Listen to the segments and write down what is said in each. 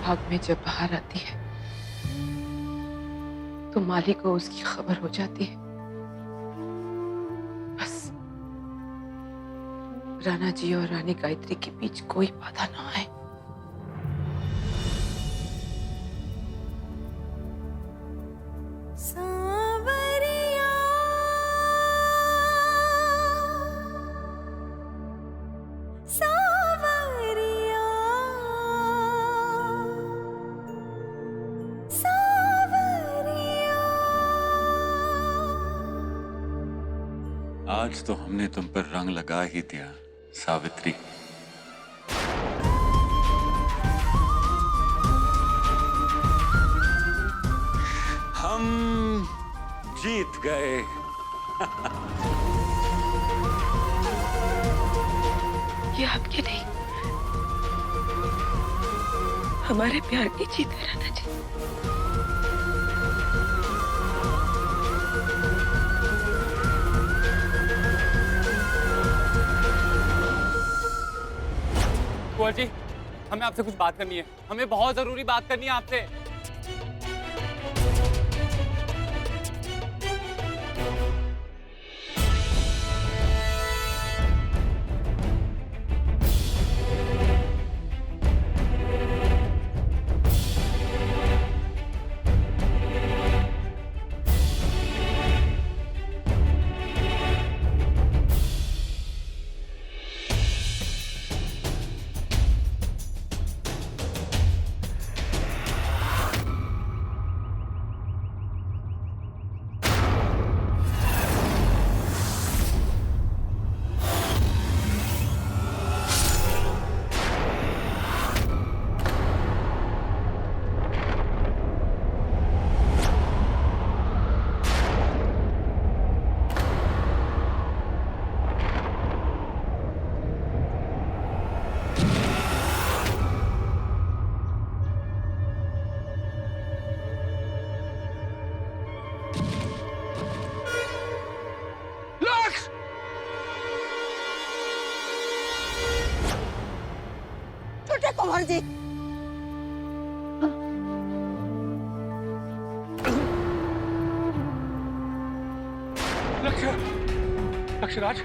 भाग में जब बाहर आती है तो माली को उसकी खबर हो जाती है। बस राणा जी और रानी गायत्री के बीच कोई बाधा ना आए। आज तो हमने तुम पर रंग लगा ही दिया सावित्री। हम जीत गए। ये आपके नहीं, हमारे प्यार की जीत है राणा जी। कुंवर जी, हमें आपसे कुछ बात करनी है। हमें बहुत जरूरी बात करनी है आपसे। छोटे कुंवर जी, लक्ष्य, लक्ष्यराज,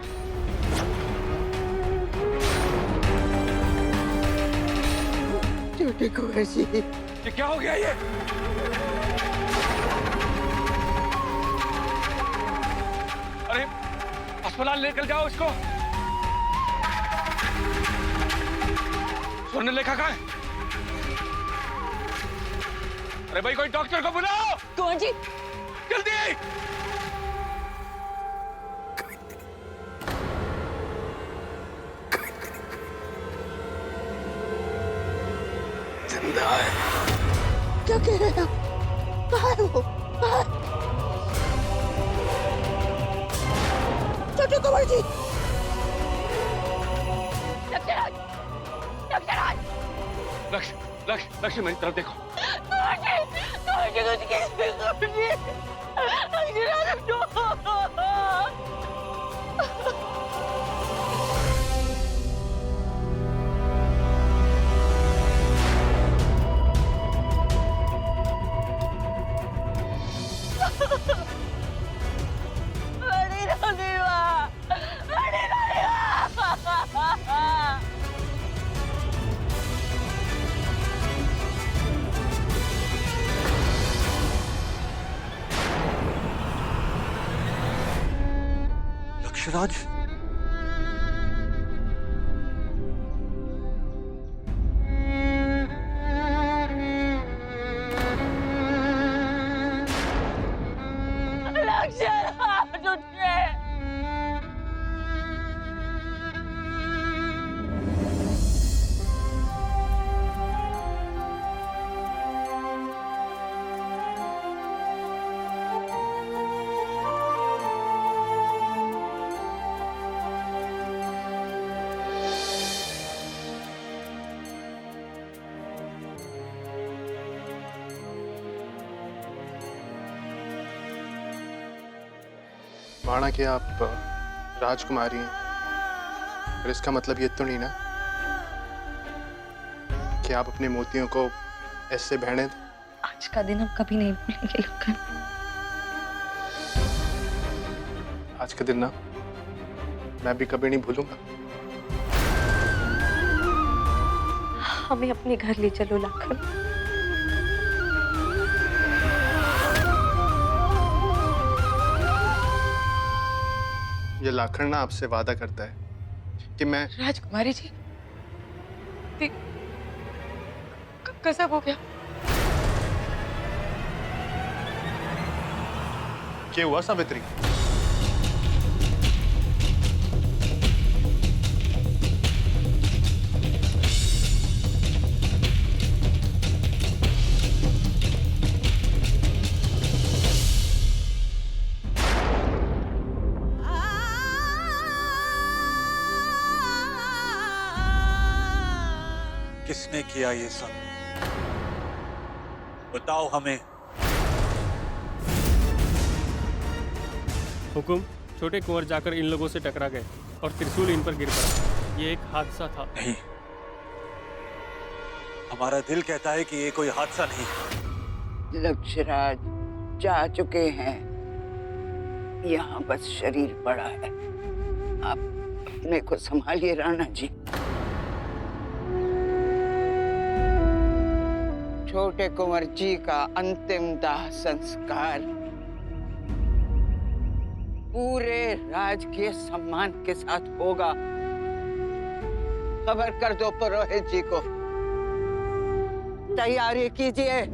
छोटे कुंवर जी, ये क्या हो गया ये? अरे अस्पताल लेकर जाओ इसको। स्वर्ण लेखा कहाँ है? अरे भाई कोई डॉक्टर को बुलाओ। कुंवर जी, जल्दी। जिंदा है। क्या कह रहे हैं? बाहर हो, बाहर। छोटे कुंवर जी, लक्ष्य, लक्ष्य, लक्ष्य मेरी तरफ देखो। लक्ष्यराज, माना कि आप राजकुमारी हैं, पर इसका मतलब ये तो नहीं ना कि आप अपने मोतियों को ऐसे बहने थे। आज का दिन हम कभी नहीं भूलेंगे लखन। आज का दिन ना मैं भी कभी नहीं भूलूंगा। हमें अपने घर ले चलो लखन। ये लाखन ना आपसे वादा करता है कि मैं राजकुमारी जी, कसब हो गया। क्या हुआ सावित्री? किसने किया ये सब? बताओ हमें। हुकुम, छोटे कुंवर जाकर इन लोगों से टकरा गए और त्रिशूल इन पर गिर पड़ा। ये एक हादसा था। नहीं, हमारा दिल कहता है कि ये कोई हादसा नहीं। लक्ष्यराज जा चुके हैं, यहाँ बस शरीर पड़ा है। आप अपने को संभालिए राणा जी। छोटे कुंवर जी का अंतिम दाह संस्कार पूरे राजकीय सम्मान के साथ होगा। खबर कर दो पुरोहित जी को। तैयारी कीजिए।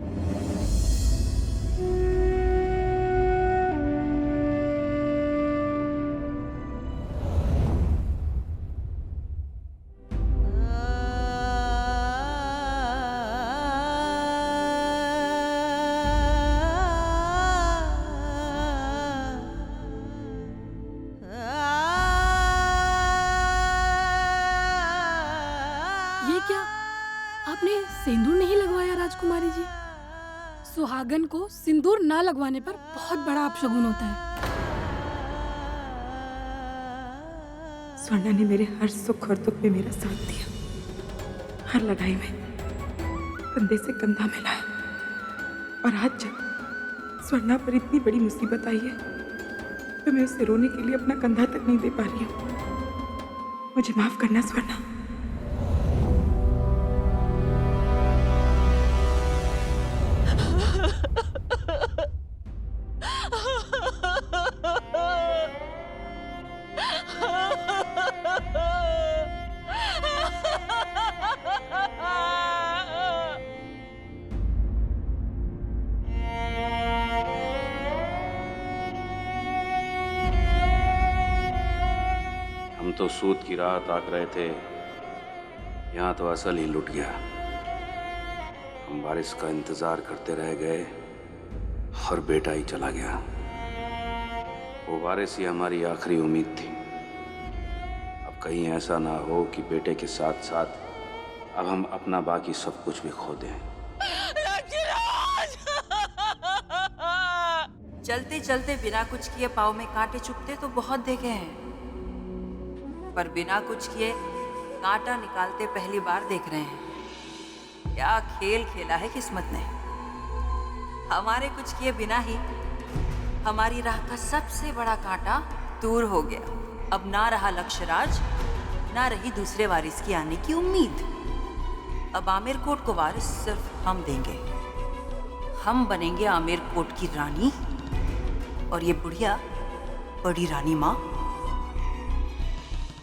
ये क्या? आपने सिंदूर नहीं लगवाया राजकुमारी जी? सुहागन को सिंदूर ना लगवाने पर बहुत बड़ा अपशगुन होता है। स्वर्णा ने मेरे हर सुख और दुख में मेरा साथ दिया, हर लड़ाई में कंधे से कंधा मिलाया। और आज जब स्वर्णा पर इतनी बड़ी मुसीबत आई है तो मैं उसे रोने के लिए अपना कंधा तक नहीं दे पा रही हूँ। मुझे माफ करना स्वर्णा। हम तो सूद की राह ताक रहे थे, यहाँ तो असल ही लुट गया। हम बारिश का इंतजार करते रह गए और बेटा ही चला गया। वो बारिश ही हमारी आखिरी उम्मीद थी। अब कहीं ऐसा ना हो कि बेटे के साथ साथ अब हम अपना बाकी सब कुछ भी खो दें। चलते चलते बिना कुछ किए पाँव में कांटे चुभते तो बहुत देखे हैं, पर बिना कुछ किए कांटा निकालते पहली बार देख रहे हैं। क्या खेल खेला है किस्मत ने। हमारे कुछ किए बिना ही हमारी राह का सबसे बड़ा कांटा दूर हो गया। अब ना रहा लक्ष्यराज, ना रही दूसरे वारिस की आने की उम्मीद। अब आमिर कोट को वारिस सिर्फ हम देंगे। हम बनेंगे आमिर कोट की रानी, और ये बुढ़िया बड़ी रानी माँ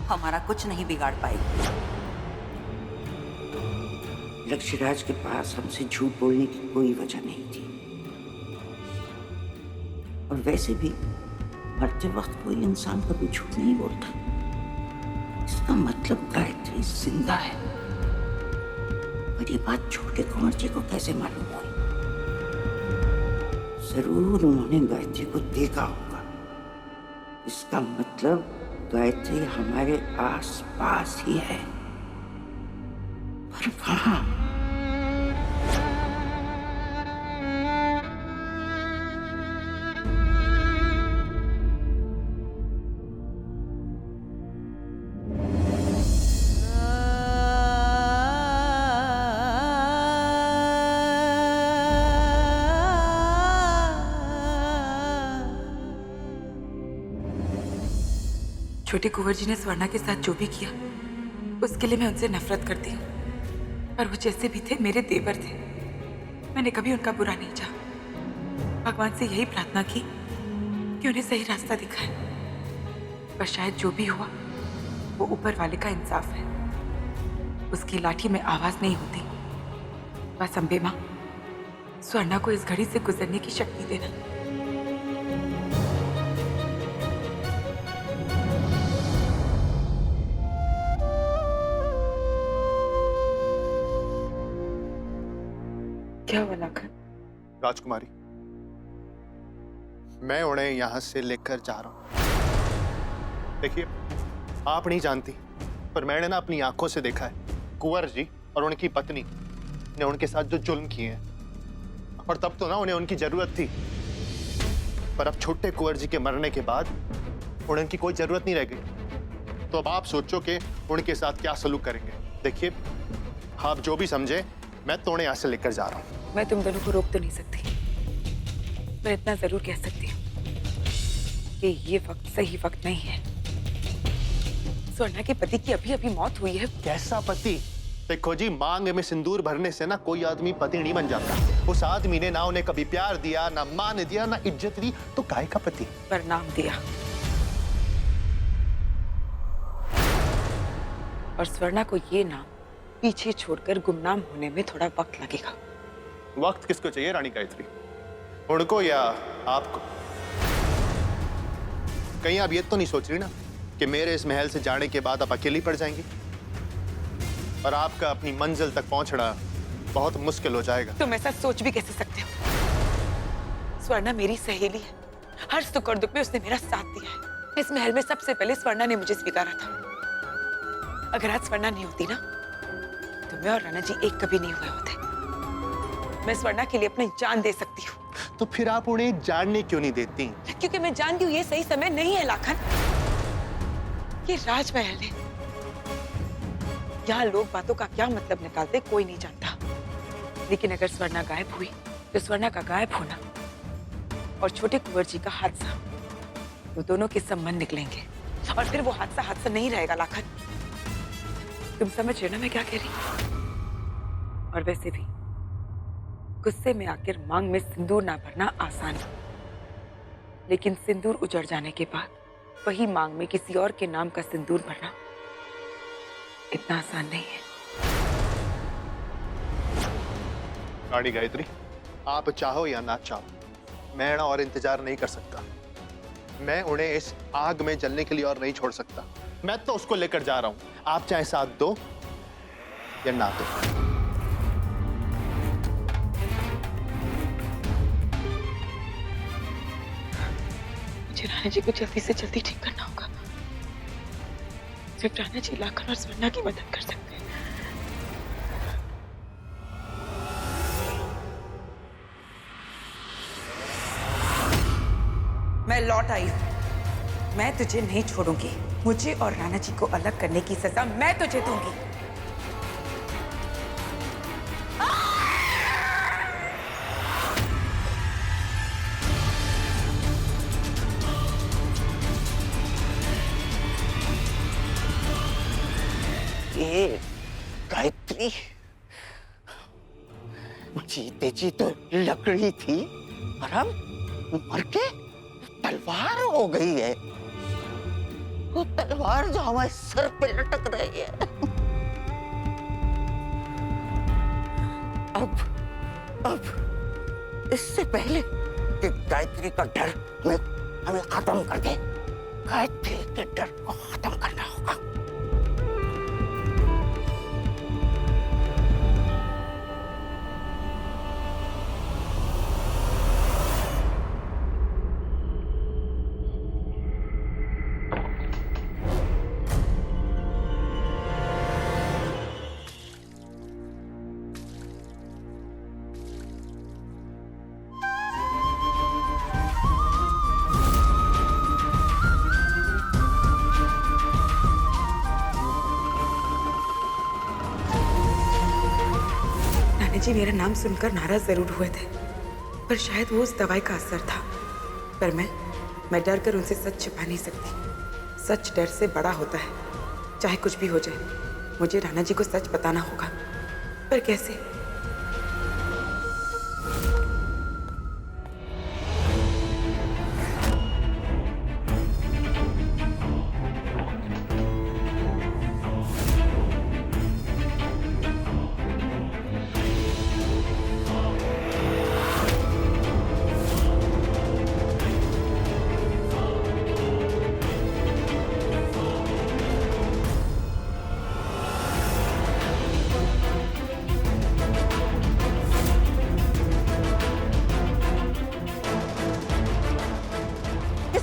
हमारा कुछ नहीं बिगाड़ पाएगी। लक्ष्यराज के पास हमसे झूठ बोलने की कोई वजह नहीं थी, और वैसे भी मरते वक्त कोई इंसान कभी झूठ नहीं बोलता। इसका मतलब गायत्री जिंदा है। पर ये बात छोटे कुंवर जी को कैसे मालूम हुई? जरूर उन्होंने गायत्री को देखा होगा। इसका मतलब गायत्री हमारे आस-पास ही है, पर कहाँ? छोटे कुंवर जी ने स्वर्णा के साथ जो भी किया उसके लिए मैं उनसे नफरत करती हूँ। पर वो जैसे भी थे मेरे देवर थे, मैंने कभी उनका बुरा नहीं चाहा। भगवान से यही प्रार्थना की कि उन्हें सही रास्ता दिखाए। पर शायद जो भी हुआ वो ऊपर वाले का इंसाफ है। उसकी लाठी में आवाज नहीं होती। बस अम्बे माँ, स्वर्णा को इस घड़ी से गुजरने की शक्ति देना। क्या हुआ लाखन? राजकुमारी, मैं उन्हें यहां से लेकर जा रहा हूं। देखिए, आप नहीं जानती, पर मैंने ना अपनी आंखों से देखा है कुंवर जी और उनकी पत्नी ने उनके साथ जो जुल्म किए हैं। और तब तो ना उन्हें उनकी जरूरत थी, पर अब छोटे कुंवर जी के मरने के बाद उन्हें उनकी कोई जरूरत नहीं रह गई। तो अब आप सोचो कि उनके साथ क्या सलूक करेंगे। देखिए, आप जो भी समझे, मैं तो उन्हें यहाँ से लेकर जा रहा हूँ। मैं तुम दोनों को रोक तो नहीं सकती, पर इतना जरूर कह सकती हूँ कि ये वक्त सही वक्त नहीं है। स्वर्णा के पति की अभी अभी मौत हुई है। कैसा पति? देखो जी, मांग में सिंदूर भरने से ना कोई आदमी पति नहीं बन जाता। उस आदमी ने ना उन्हें कभी प्यार दिया, ना मान दिया, ना इज्जत दी, तो काय का पति? पर नाम दिया। और स्वर्णा को ये नाम पीछे छोड़कर गुमनाम होने में थोड़ा वक्त लगेगा। वक्त किसको चाहिए रानी गायत्री? उनको या आपको? कहीं आप ये तो नहीं सोच रही ना कि मेरे इस महल से जाने के बाद आप अकेली पड़ जाएंगी और आपका अपनी मंजिल तक पहुंचना बहुत मुश्किल हो जाएगा। तुम ऐसा सोच भी कैसे सकते हो? स्वर्णा मेरी सहेली है। हर सुख और दुख में उसने मेरा साथ दिया है। इस महल में सबसे पहले स्वर्णा ने मुझे स्वीकारा था। अगर आज स्वर्णा नहीं होती ना, तो मैं और राणा जी एक कभी नहीं हुए होते। मैं स्वर्णा के लिए अपनी जान दे सकती हूँ। तो फिर आप उन्हें जानने क्यों नहीं देती? क्योंकि मैं जानती हूँ ये सही समय नहीं है लाखन। ये राजमहल है, यहाँ लोग बातों का क्या मतलब निकालते कोई नहीं जानता। लेकिन अगर स्वर्णा गायब हुई तो स्वर्णा का गायब होना और छोटे कुंवर जी का हादसा, वो दोनों के संबंध निकलेंगे और फिर वो हादसा हादसा नहीं रहेगा लाखन। तुम समझ रहे ना मैं क्या कह रही? और वैसे भी गुस्से में आकर मांग में सिंदूर ना भरना आसान है, लेकिन सिंदूर उजड़ जाने के बाद वही मांग में किसी और के नाम का सिंदूर भरना इतना आसान नहीं है। रानी गायत्री, आप चाहो या ना चाहो, मैं ना और इंतजार नहीं कर सकता। मैं उन्हें इस आग में जलने के लिए और नहीं छोड़ सकता। मैं तो उसको लेकर जा रहा हूं। आप चाहे साथ दो या ना दो। मुझे राणा जी को जल्दी से जल्दी ठीक करना होगा। सिर्फ राणा जी लाखन और स्वर्णा की मदद कर सकते हैं। मैं लौट आई हूं। मैं तुझे नहीं छोड़ूंगी। मुझे और राणा जी को अलग करने की सजा मैं तुझे दूंगी। ये गायत्री जीते जी तो लकड़ी थी और अब मर के तलवार हो गई है। वो तलवार जो हमारे सर पे लटक रही है। अब इससे पहले कि गायत्री का डर हमें खत्म कर दे, गायत्री के डर को खत्म करना होगा। जी मेरा नाम सुनकर नाराज जरूर हुए थे, पर शायद वो उस दवाई का असर था। पर मैं डर कर उनसे सच छिपा नहीं सकती। सच डर से बड़ा होता है। चाहे कुछ भी हो जाए, मुझे राणा जी को सच बताना होगा। पर कैसे?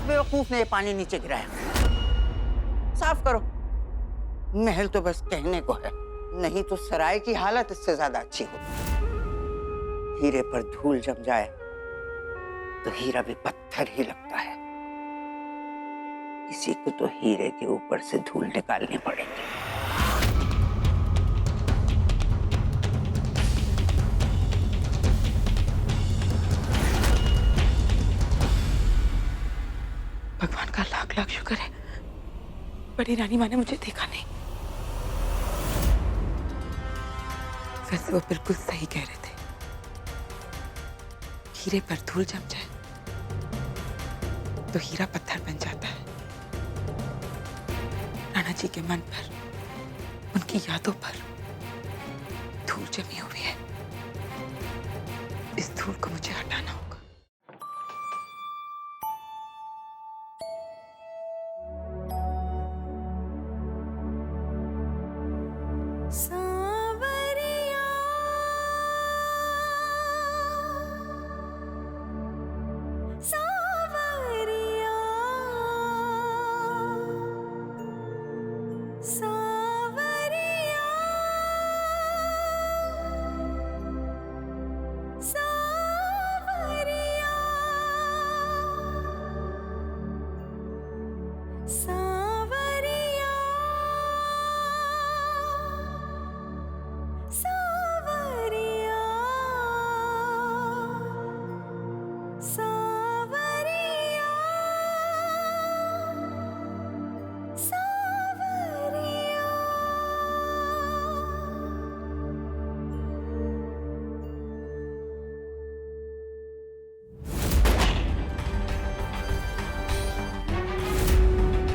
बेवकूफ ने ये पानी नीचे गिराया। साफ करो। महल तो बस कहने को है, नहीं तो सराय की हालत इससे ज्यादा अच्छी होती। हीरे पर धूल जम जाए तो हीरा भी पत्थर ही लगता है। इसी को तो हीरे के ऊपर से धूल निकालनी पड़ेगी। भगवान का लाख लाख शुक्र है, बड़ी रानी माँ ने मुझे देखा नहीं। वैसे वो बिल्कुल सही कह रहे थे। हीरे पर धूल जम जाए तो हीरा पत्थर बन जाता है। राणा जी के मन पर, उनकी यादों पर धूल जमी हुई है। इस धूल को मुझे हटाना होगा।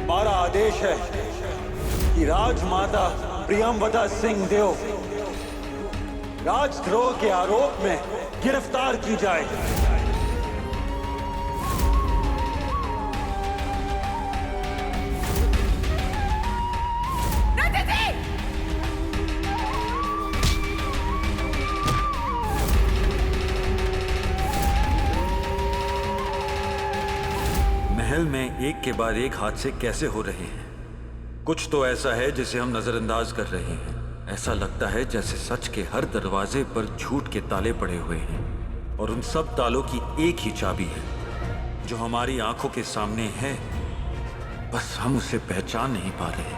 हमारा आदेश है कि राजमाता प्रियंवदा सिंह देव राजद्रोह के आरोप में गिरफ्तार की जाए। महल में एक के बाद एक हादसे कैसे हो रहे हैं? कुछ तो ऐसा है जिसे हम नजरअंदाज कर रहे हैं। ऐसा लगता है जैसे सच के हर दरवाजे पर झूठ के ताले पड़े हुए हैं और उन सब तालों की एक ही चाबी है जो हमारी आंखों के सामने है, बस हम उसे पहचान नहीं पा रहे।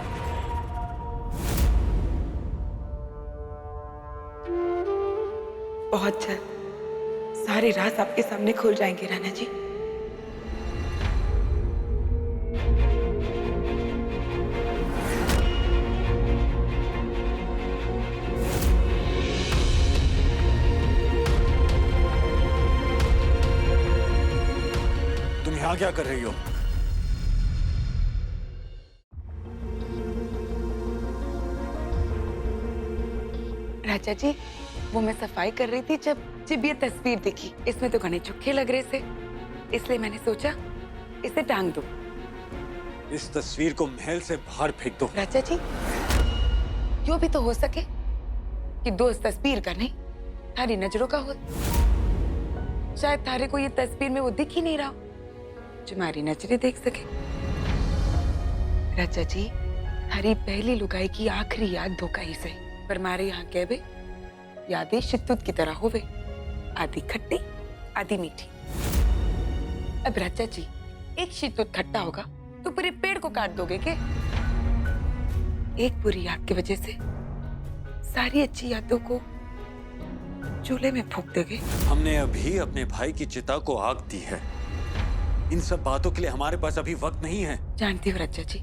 बहुत जल्द सारे राज आपके सामने खुल जाएंगे राणा जी। यहाँ क्या कर रही हो? राजा जी, वो मैं सफाई कर रही थी जब ये तस्वीर दिखी। इसमें तो घने चुक्के लग रहे थे, इसलिए मैंने सोचा इसे टांग दूं। इस तस्वीर को महल से बाहर फेंक दो। राजा जी, क्यों भी तो हो सके कि दोस्त तस्वीर का नहीं, थारी नजरों का हो। शायद थारे को ये तस्वीर में वो दिख ही नहीं रहा जो हमारी नजरें देख सके। राजा जी, थारी पहली लुगाई की आखिरी याद धोखा ही सही, पर मारे यहाँ कहवे यादें शितुत की तरह होवे, आधी खट्टी आधी मीठी। अब राजा जी, एक शितुत खट्टा होगा तो पूरे पेड़ को काट दोगे के? एक बुरी याद की वजह से सारी अच्छी यादों को चूल्हे में फूंक दोगे? हमने अभी अपने भाई की चिता को आग दी है। इन सब बातों के लिए हमारे पास अभी वक्त नहीं है। जानती हूँ राजा जी,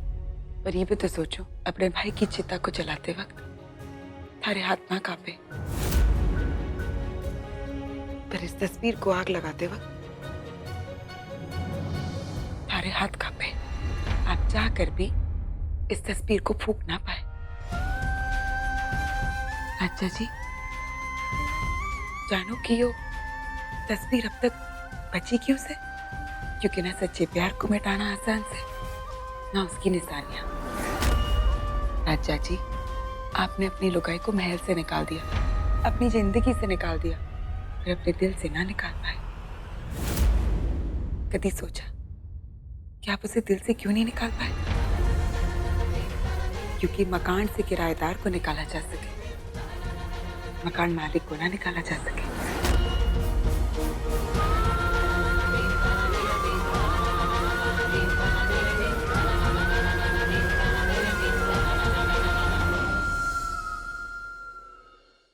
पर ये भी तो सोचो, अपने भाई की चिता को जलाते वक्त थारे हाथ ना कांपे, पर इस तस्वीर को आग लगाते वक्त थारे हाथ कांपे। आप चाहकर भी इस तस्वीर को फूंक ना पाए। राजा जी, जानो कि यो तस्वीर अब तक बची क्यों से? क्योंकि ना सच्चे प्यार को मिटाना आसान से, ना उसकी निशानियां। राजा जी, आपने अपनी लुगाई को महल से निकाल दिया, अपनी जिंदगी से निकाल दिया, पर अपने दिल से ना निकाल पाए। कभी सोचा कि आप उसे दिल से क्यों नहीं निकाल पाए? क्योंकि मकान से किराएदार को निकाला जा सके, मकान मालिक को ना निकाला जा सके।